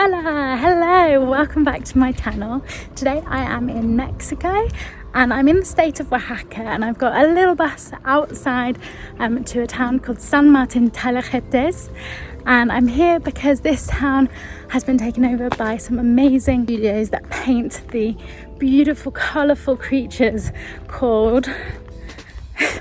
Hola, hello, welcome back to my channel. Today I am in Mexico and I'm in the state of Oaxaca, and I've got a little bus outside to a town called San Martin Tilcajete, and I'm here because this town has been taken over by some amazing studios that paint the beautiful colourful creatures called Hey,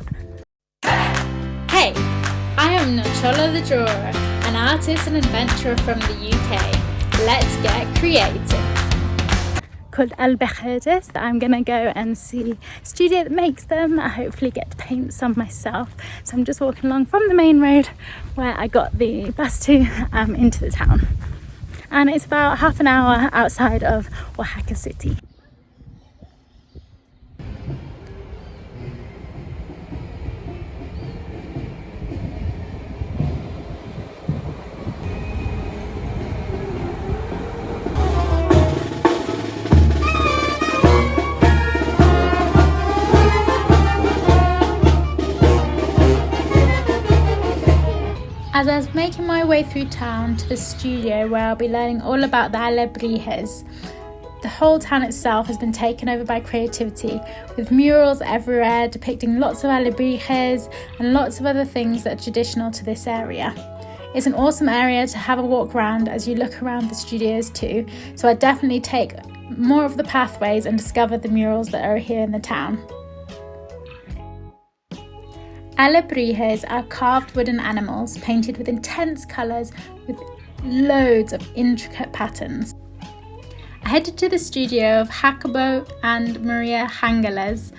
I am Nocciola the drawer, an artist and adventurer from the UK. Let's get creative. called Alebrijes. I'm gonna go and see a studio that makes them. I hopefully get to paint some myself. So I'm just walking along from the main road where I got the bus to into the town, and it's about half an hour outside of Oaxaca city. As I was making my way through town to the studio where I'll be learning all about the Alebrijes, the whole town itself has been taken over by creativity, with murals everywhere depicting lots of Alebrijes and lots of other things that are traditional to this area. It's an awesome area to have a walk around as you look around the studios too, so I definitely take more of the pathways and discover the murals that are here in the town. Alebrijes are carved wooden animals painted with intense colours with loads of intricate patterns. I headed to the studio of Jacobo and Maria Angeles,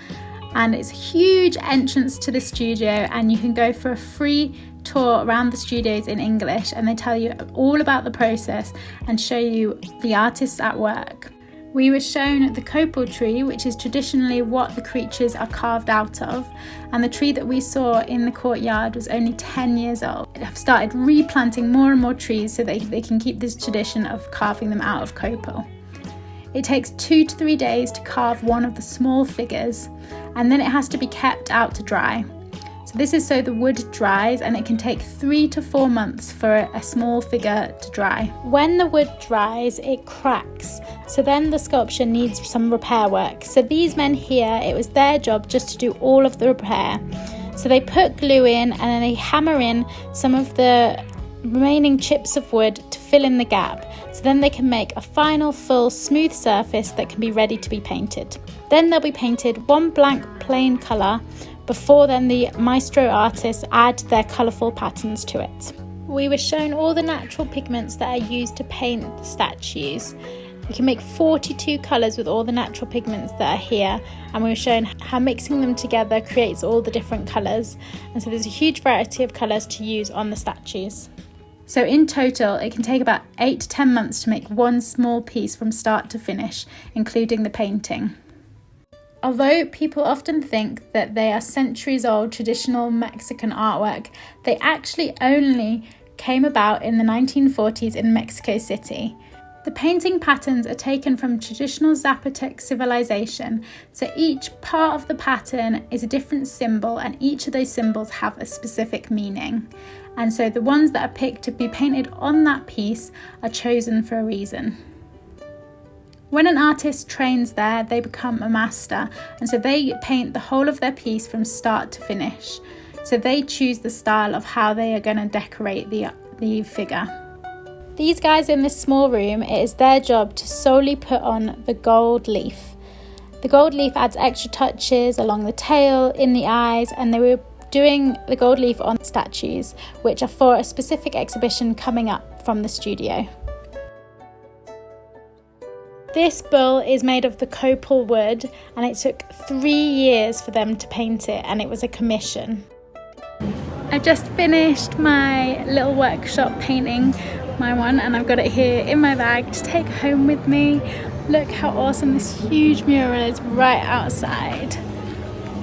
and it's a huge entrance to the studio, and you can go for a free tour around the studios in English, and they tell you all about the process and show you the artists at work. We were shown the copal tree, which is traditionally what the creatures are carved out of, and the tree that we saw in the courtyard was only 10 years old. They have started replanting more and more trees so they can keep this tradition of carving them out of copal. It takes 2 to 3 days to carve one of the small figures, and then it has to be kept out to dry. So this is so the wood dries, and it can take 3 to 4 months for a small figure to dry. When the wood dries, it cracks, so then the sculpture needs some repair work. So these men here, it was their job just to do all of the repair. So they put glue in, and then they hammer in some of the remaining chips of wood to fill in the gap, so then they can make a final full smooth surface that can be ready to be painted. Then they'll be painted one blank plain colour. Before then, the maestro artists add their colourful patterns to it. We were shown all the natural pigments that are used to paint the statues. You can make 42 colours with all the natural pigments that are here, and we were shown how mixing them together creates all the different colours, and so there's a huge variety of colours to use on the statues. So in total, it can take about 8 to 10 months to make one small piece from start to finish, including the painting. Although people often think that they are centuries old traditional Mexican artwork, they actually only came about in the 1940s in Mexico City. The painting patterns are taken from traditional Zapotec civilization, so each part of the pattern is a different symbol, and each of those symbols have a specific meaning. And so the ones that are picked to be painted on that piece are chosen for a reason. When an artist trains there, they become a master, and so they paint the whole of their piece from start to finish. So they choose the style of how they are going to decorate the figure. These guys in this small room, it is their job to solely put on the gold leaf. The gold leaf adds extra touches along the tail, in the eyes, and they were doing the gold leaf on statues, which are for a specific exhibition coming up from the studio. This bull is made of the copal wood, and it took 3 years for them to paint it, and it was a commission. I've just finished my little workshop painting my one, and I've got it here in my bag to take home with me. Look how awesome this huge mural is right outside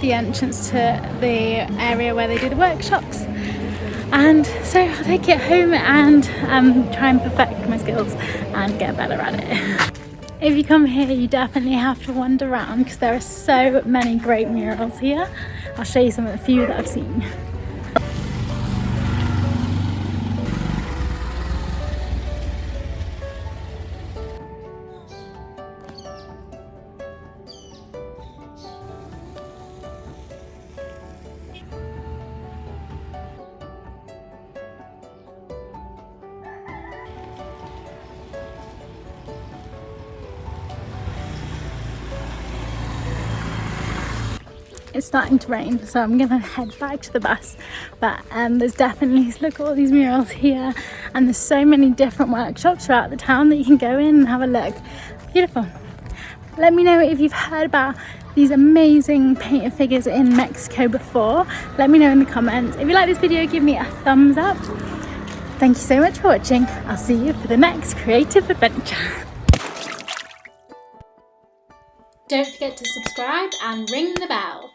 the entrance to the area where they do the workshops. And so I'll take it home and try and perfect my skills and get better at it. If you come here, you definitely have to wander around because there are so many great murals here. I'll show you some of the few that I've seen. it's starting to rain, so I'm gonna head back to the bus. But there's definitely, look at all these murals here, and there's so many different workshops throughout the town that you can go in and have a look. Beautiful. Let me know if you've heard about these amazing painted figures in Mexico before. Let me know in the comments. If you like this video, give me a thumbs up. Thank you so much for watching. I'll see you for the next creative adventure. Don't forget to subscribe and ring the bell.